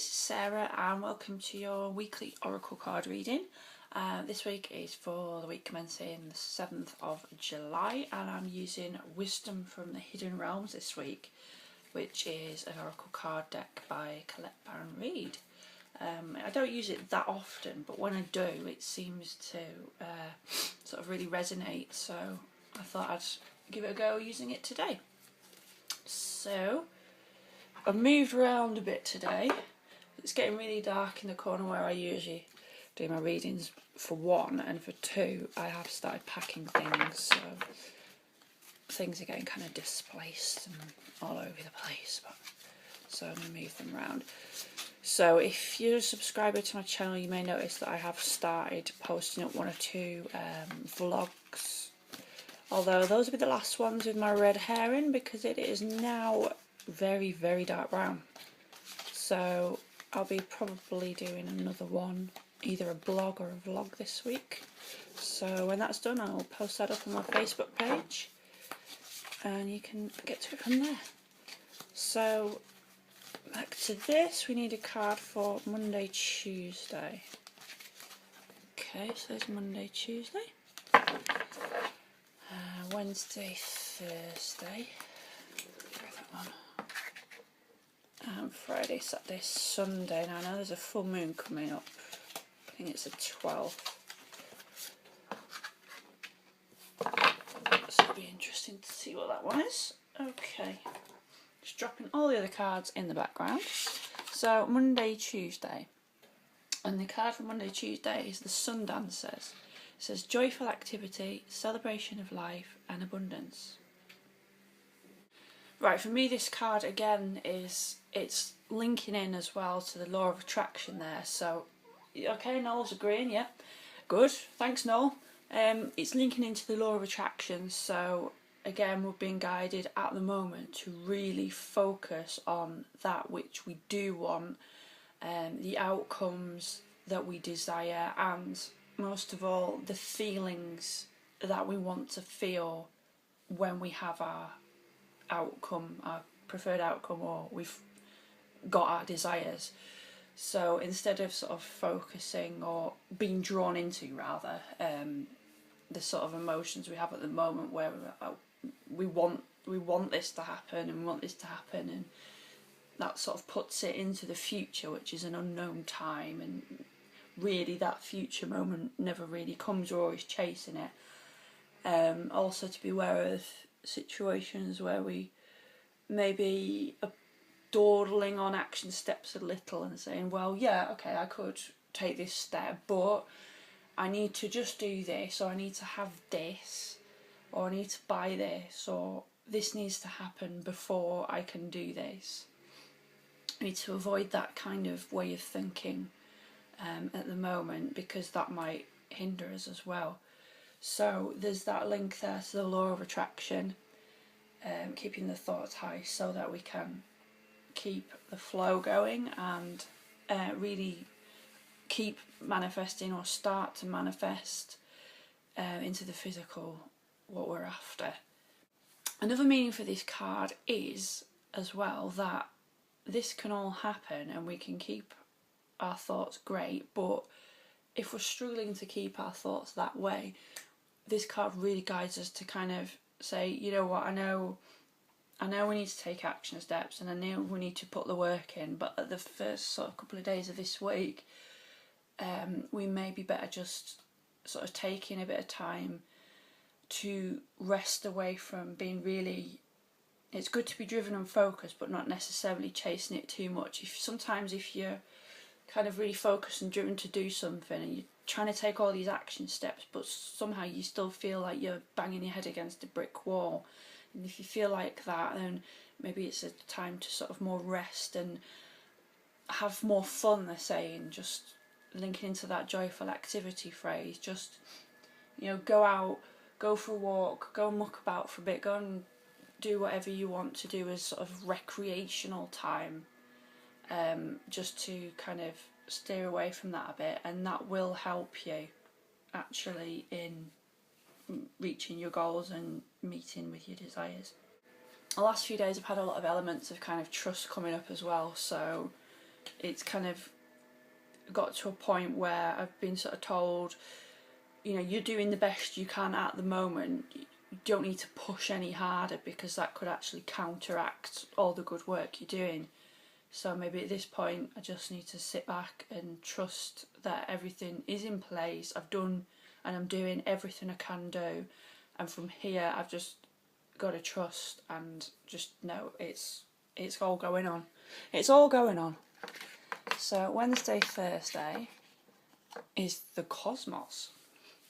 this is Sarah and welcome to your weekly oracle card reading. This week is for the week commencing the 7th of July and I'm using Wisdom from the Hidden Realms this week, which is an oracle card deck by Colette Baron Reid. I don't use it that often, but when I do it seems to sort of really resonate, so I thought I'd give it a go using it today. So I've moved around a bit today. It's getting really dark in the corner where I usually do my readings for one, and for two I have started packing things, so things are getting kind of displaced and all over the place, so I'm going to move them around. So if you're a subscriber to my channel, you may notice that I have started posting up one or two vlogs, although those will be the last ones with my red hair in, because it is now very, very dark brown. So I'll be probably doing another one, either a blog or a vlog this week. So when that's done, I'll post that up on my Facebook page and you can get to it from there. So back to this, we need a card for Monday, Tuesday. Okay, so there's Monday, Tuesday, Wednesday, Thursday, that one. Friday, Saturday, Sunday. Now I know there's a full moon coming up. I think it's the 12th. So it'll be interesting to see what that one is. Okay. Just dropping all the other cards in the background. So Monday, Tuesday. And the card for Monday, Tuesday is the Sun Dancers. It says joyful activity, celebration of life and abundance. Right, for me this card again it's linking in as well to the law of attraction there. So, okay, Noel's agreeing, yeah, good, thanks Noel. It's linking into the law of attraction, so again we're being guided at the moment to really focus on that which we do want, the outcomes that we desire, and most of all the feelings that we want to feel when we have our outcome, our preferred outcome, or we've got our desires. So instead of sort of focusing or being drawn into rather the sort of emotions we have at the moment where we want this to happen and we want this to happen, and that sort of puts it into the future, which is an unknown time, and really that future moment never really comes. We're always chasing it. Also to be aware of situations where we maybe are dawdling on action steps a little and saying, well, yeah, okay, I could take this step, but I need to just do this, or I need to have this, or I need to buy this, or this needs to happen before I can do this. I need to avoid that kind of way of thinking at the moment, because that might hinder us as well. So there's that link there to the law of attraction, keeping the thoughts high so that we can keep the flow going and really keep manifesting, or start to manifest into the physical what we're after. Another meaning for this card is as well that this can all happen and we can keep our thoughts great, but if we're struggling to keep our thoughts that way, this card really guides us to kind of say, you know what, I know we need to take action steps, and I know we need to put the work in, but at the first sort of couple of days of this week, we may be better just sort of taking a bit of time to rest away from being really. It's good to be driven and focused, but not necessarily chasing it too much. Sometimes if you're kind of really focused and driven to do something and you're trying to take all these action steps, but somehow you still feel like you're banging your head against a brick wall, and if you feel like that, then maybe it's a time to sort of more rest and have more fun, they're saying, just linking into that joyful activity phrase. Just, you know, go out, go for a walk, go and muck about for a bit, go and do whatever you want to do as sort of recreational time, just to kind of steer away from that a bit, and that will help you actually in reaching your goals and meeting with your desires. The last few days I've had a lot of elements of kind of trust coming up as well, so it's kind of got to a point where I've been sort of told, you know, you're doing the best you can at the moment. You don't need to push any harder because that could actually counteract all the good work you're doing. So maybe at this point I just need to sit back and trust that everything is in place. I've done and I'm doing everything I can do, and from here I've just got to trust and just know it's all going on. It's all going on. So Wednesday, Thursday is the cosmos,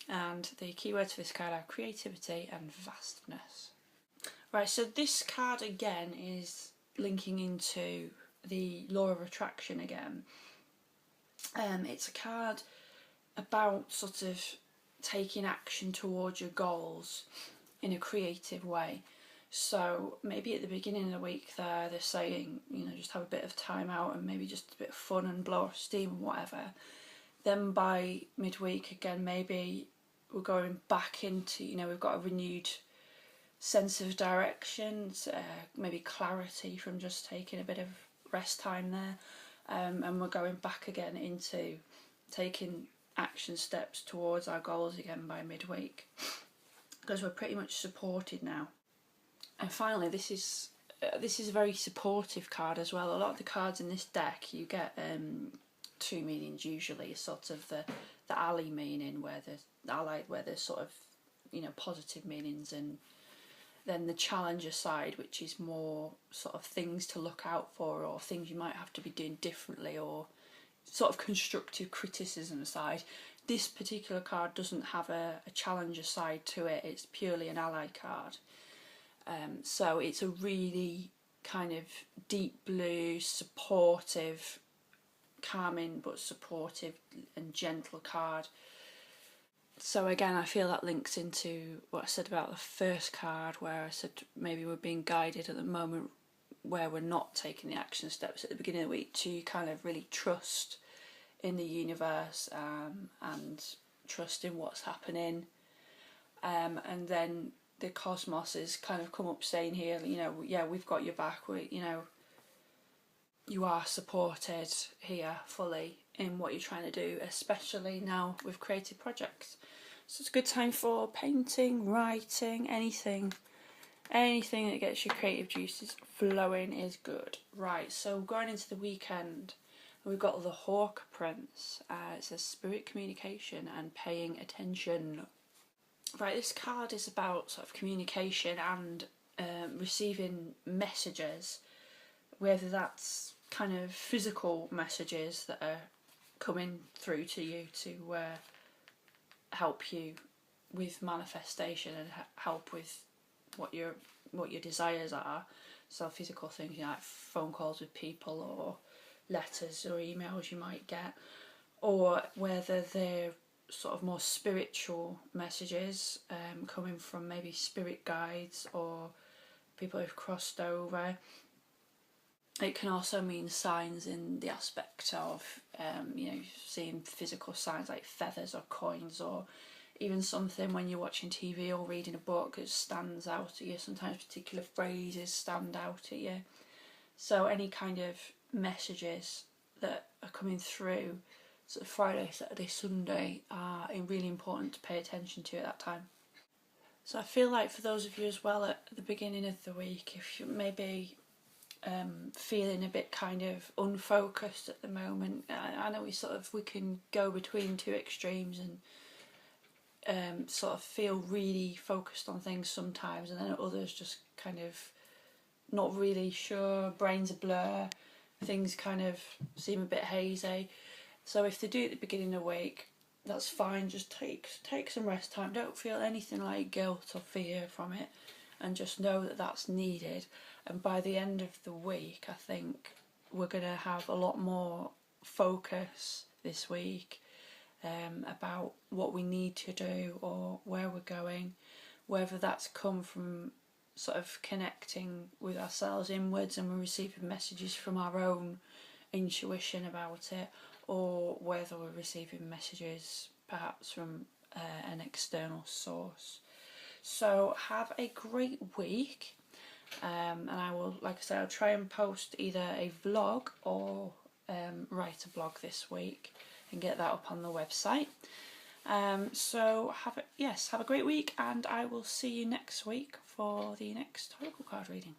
and the keywords for this card are creativity and vastness. Right, so this card again is linking into the law of attraction again. It's a card about sort of taking action towards your goals in a creative way. So maybe at the beginning of the week they're saying, you know, just have a bit of time out and maybe just a bit of fun and blow off steam and whatever. Then by midweek again, maybe we're going back into, you know, we've got a renewed sense of direction, maybe clarity from just taking a bit of rest time there, and we're going back again into taking action steps towards our goals again by midweek, because we're pretty much supported now. And finally, this is a very supportive card as well. A lot of the cards in this deck, you get two meanings usually. Sort of the ally meaning, where there's sort of, you know, positive meanings, and then the challenger side, which is more sort of things to look out for, or things you might have to be doing differently, or sort of constructive criticism side. This particular card doesn't have a challenger side to it. It's purely an ally card. So it's a really kind of deep blue, supportive, calming but supportive and gentle card. So again, I feel that links into what I said about the first card, where I said maybe we're being guided at the moment where we're not taking the action steps at the beginning of the week to kind of really trust in the universe, and trust in what's happening. And then the cosmos has kind of come up saying here, you know, yeah, we've got your back. You know, you are supported here fully in what you're trying to do, especially now with creative projects. So it's a good time for painting, writing, anything that gets your creative juices flowing is good. Right, so going into the weekend, we've got the Hawk Prince. It says spirit communication and paying attention. Right, this card is about sort of communication and receiving messages, whether that's kind of physical messages that are coming through to you to help you with manifestation and help with what your desires are. So physical things, you know, like phone calls with people, or letters or emails you might get, or whether they're sort of more spiritual messages coming from maybe spirit guides or people who've crossed over. It can also mean signs in the aspect of, you know, seeing physical signs like feathers or coins, or even something when you're watching TV or reading a book that stands out at you. Sometimes particular phrases stand out at you. So any kind of messages that are coming through sort of Friday, Saturday, Sunday are really important to pay attention to at that time. So I feel like for those of you as well at the beginning of the week, if you maybe feeling a bit kind of unfocused at the moment, I know we can go between two extremes and sort of feel really focused on things sometimes, and then others just kind of not really sure, brains a blur, things kind of seem a bit hazy. So if they do at the beginning of the week, that's fine. Just take some rest time. Don't feel anything like guilt or fear from it, and just know that that's needed. And by the end of the week, I think we're going to have a lot more focus this week about what we need to do or where we're going, whether that's come from sort of connecting with ourselves inwards and we're receiving messages from our own intuition about it, or whether we're receiving messages perhaps from an external source. So have a great week, and I will, like I said, I'll try and post either a vlog or write a blog this week and get that up on the website. So have a great week, and I will see you next week for the next Oracle card reading.